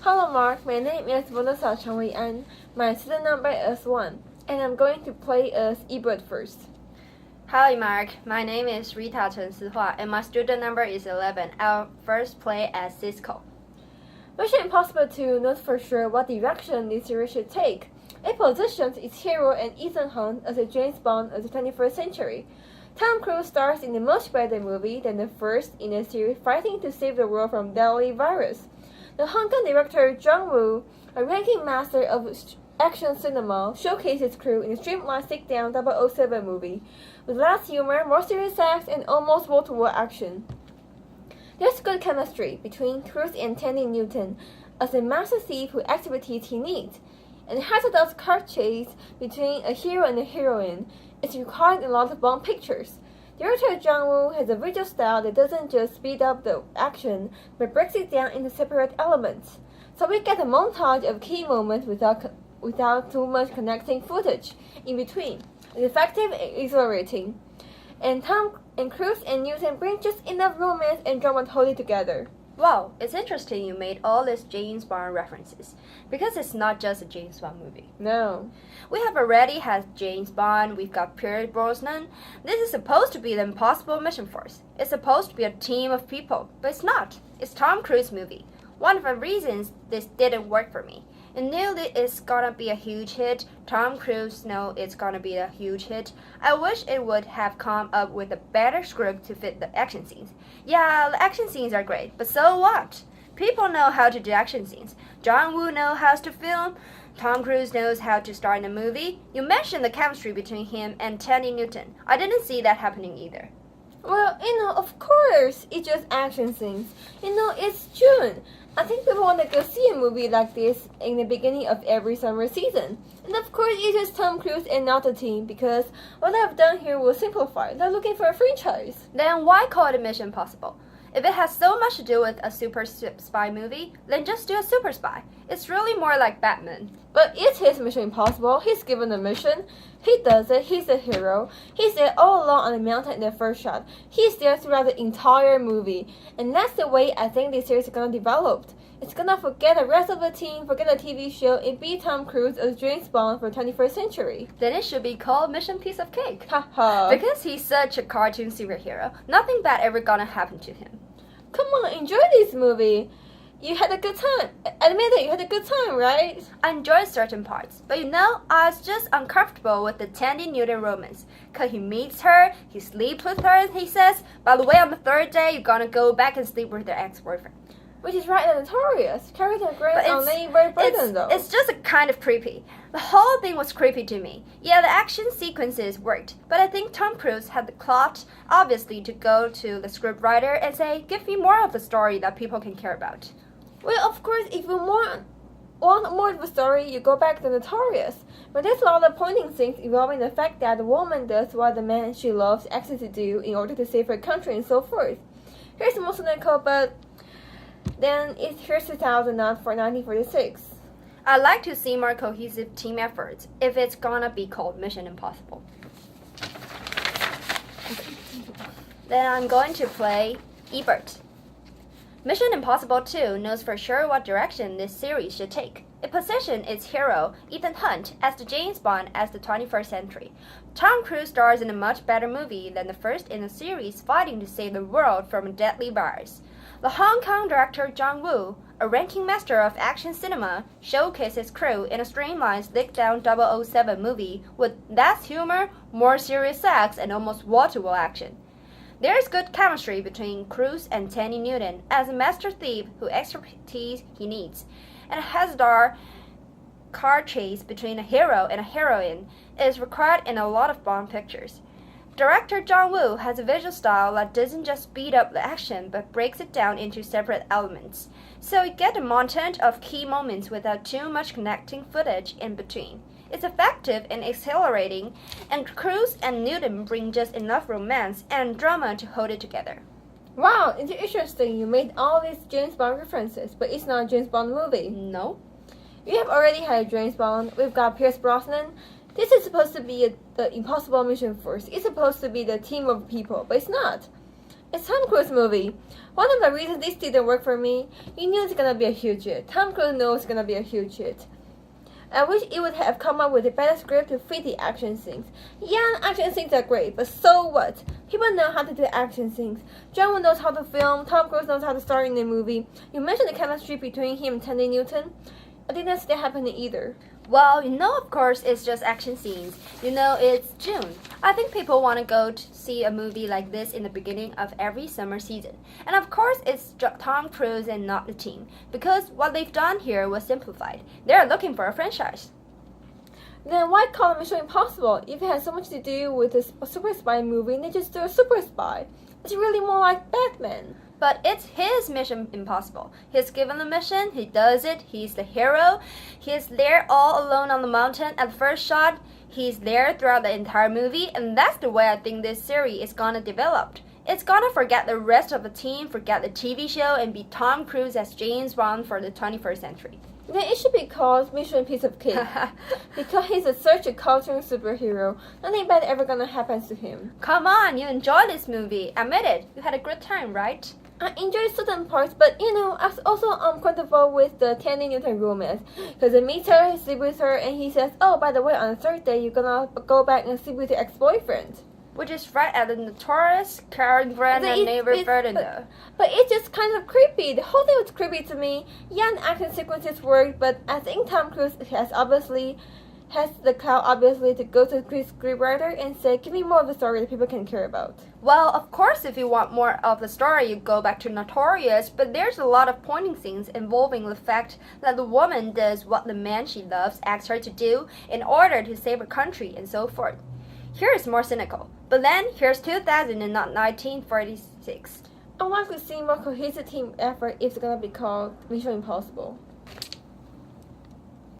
Hello Mark, my name is Vanessa Chang Wei An. My student number is 1, and I'm going to play as Ebert first. Hi Mark, my name is Rita Chen Sihua, and my student number is 11. I'll first play as Siskel. Mission Impossible 2 knows for sure what direction this series should take. It positions its hero and Ethan Hunt as a James Bond of the 21st century. Tom Cruise stars in a much better movie than the first in the series fighting to save the world from deadly virus. The Hong Kong director John Woo, a ranking master of action cinema, showcases crew in a streamlined sit-down 007 movie, with less humor, more serious acts, and almost wall-to-wall action. There's good chemistry between Cruise and Tandy Newton as a master thief who activities he needs, and a hazardous car chase between a hero and a heroine is required in a lot of Bond pictures. Director John Woo has a visual style that doesn't just speed up the action, but breaks it down into separate elements. So we get a montage of key moments without too much connecting footage in between. It's effective and exhilarating. And Cruise and Newton bring just enough romance and drama to hold it together. Wow, it's interesting you made all these James Bond references, because it's not just a James Bond movie. No. We have already had James Bond, we've got Pierce Brosnan. This is supposed to be the Impossible Mission Force. It's supposed to be a team of people, but it's not. It's Tom Cruise movie. One of the reasons this didn't work for me. I knew that it's gonna be a huge hit. Tom Cruise knows it's gonna be a huge hit. I wish it would have come up with a better script to fit the action scenes. Yeah, the action scenes are great, but so what? People know how to do action scenes. John Woo knows how to film. Tom Cruise knows how to star in a movie. You mentioned the chemistry between him and Tandy Newton. I didn't see that happening either. Well, of course, it's just action scenes. It's June. I think people want to go see a movie like this in the beginning of every summer season. And of course, it's just Tom Cruise and not the team, because what I've done here will simplify. They're looking for a franchise. Then why call it a Mission Impossible? If it has so much to do with a super spy movie, then just do a super spy. It's really more like Batman. But it's his Mission Impossible. He's given a mission. He does it. He's a hero. He's there all along on the mountain in the first shot. He's there throughout the entire movie. And that's the way I think this series is going to develop. It's going to forget the rest of the team, forget the TV show, and be Tom Cruise as James Bond for the 21st century. Then it should be called Mission Piece of Cake. Haha. Because he's such a cartoon superhero, nothing bad ever gonna happen to him. Come on, enjoy this movie. You had a good time. Admit it, you had a good time, right? I enjoyed certain parts, but I was just uncomfortable with the Tandy Newton romance. Cause he meets her, he sleeps with her, and he says, by the way, on the third day, you're gonna go back and sleep with your ex-boyfriend. Which is right and notorious. Carries a great on Lady Bird burden, though. It's just a kind of creepy. The whole thing was creepy to me. Yeah, the action sequences worked, but I think Tom Cruise had the plot, obviously, to go to the scriptwriter and say, give me more of the story that people can care about. Well, of course, if you want more of the story, you go back to Notorious. But there's a lot of pointing things involving the fact that the woman does what the man she loves asks her to do in order to save her country and so forth. Here's the most cynical, but then here's 2000, not for 1946. I'd like to see more cohesive team efforts if it's gonna be called Mission Impossible. Then I'm going to play Ebert. Mission Impossible 2 knows for sure what direction this series should take. It positions its hero, Ethan Hunt, as the James Bond as the 21st century. Tom Cruise stars in a much better movie than the first in the series fighting to save the world from a deadly virus. The Hong Kong director John Woo, a ranking master of action cinema, showcases crew in a streamlined, slick-down 007 movie with less humor, more serious acts, and almost wall-to-wall action. There is good chemistry between Cruise and Tandy Newton as a master thief who expertise he needs, and a hazardous car chase between a hero and a heroine is required in a lot of Bond pictures. Director John Woo has a visual style that doesn't just speed up the action but breaks it down into separate elements, so you get a montage of key moments without too much connecting footage in between. It's effective and exhilarating, and Cruise and Newton bring just enough romance and drama to hold it together. Wow, it's interesting you made all these James Bond references, but it's not a James Bond movie. No. We have already had a James Bond. We've got Pierce Brosnan. This is supposed to be the Impossible Mission Force. It's supposed to be the team of people, but it's not. It's Tom Cruise movie. One of the reasons this didn't work for me, you knew it's gonna be a huge hit. Tom Cruise knows it's gonna be a huge hit. I wish it would have come up with a better script to fit the action scenes. Yeah, action scenes are great, but so what? People know how to do action scenes. John Woo knows how to film, Tom Cruise knows how to star in a movie. You mentioned the chemistry between him and Tandy Newton. I didn't see that happening either. Well, of course, it's just action scenes. It's June. I think people want to go to see a movie like this in the beginning of every summer season. And of course, it's Tom Cruise and not the team, because what they've done here was simplified. They're looking for a franchise. Then why call it Mission Impossible? If it has so much to do with a super spy movie, they just do a super spy. It's really more like Batman. But it's his Mission Impossible. He's given the mission, he does it, he's the hero. He's there all alone on the mountain at the first shot. He's there throughout the entire movie, and that's the way I think this series is gonna develop. It's gonna forget the rest of the team, forget the TV show, and be Tom Cruise as James Bond for the 21st century. Then it should be called Mission Piece of Cake. Because he's such a cartoon superhero, nothing bad ever gonna happen to him. Come on, you enjoyed this movie. Admit it. You had a good time, right? I enjoyed certain parts, but I was also uncomfortable with the Tandy Newton romance. Because he meets her, he sleeps with her, and he says, oh, by the way, on the third day, you're gonna go back and sleep with your ex-boyfriend. Which is right at the notorious Karen Grant and neighbor Ferdinand. But it's just kind of creepy. The whole thing was creepy to me. Yeah, the action sequences work, but I think Tom Cruise has the clout obviously to go to the scriptwriter and say, give me more of the story that people can care about. Well, of course, if you want more of the story, you go back to Notorious, but there's a lot of pointing scenes involving the fact that the woman does what the man she loves asks her to do in order to save her country and so forth. Here is more cynical, but then here's 2000 and not 1946. I want to see more cohesive team effort if it's gonna be called Mission Impossible.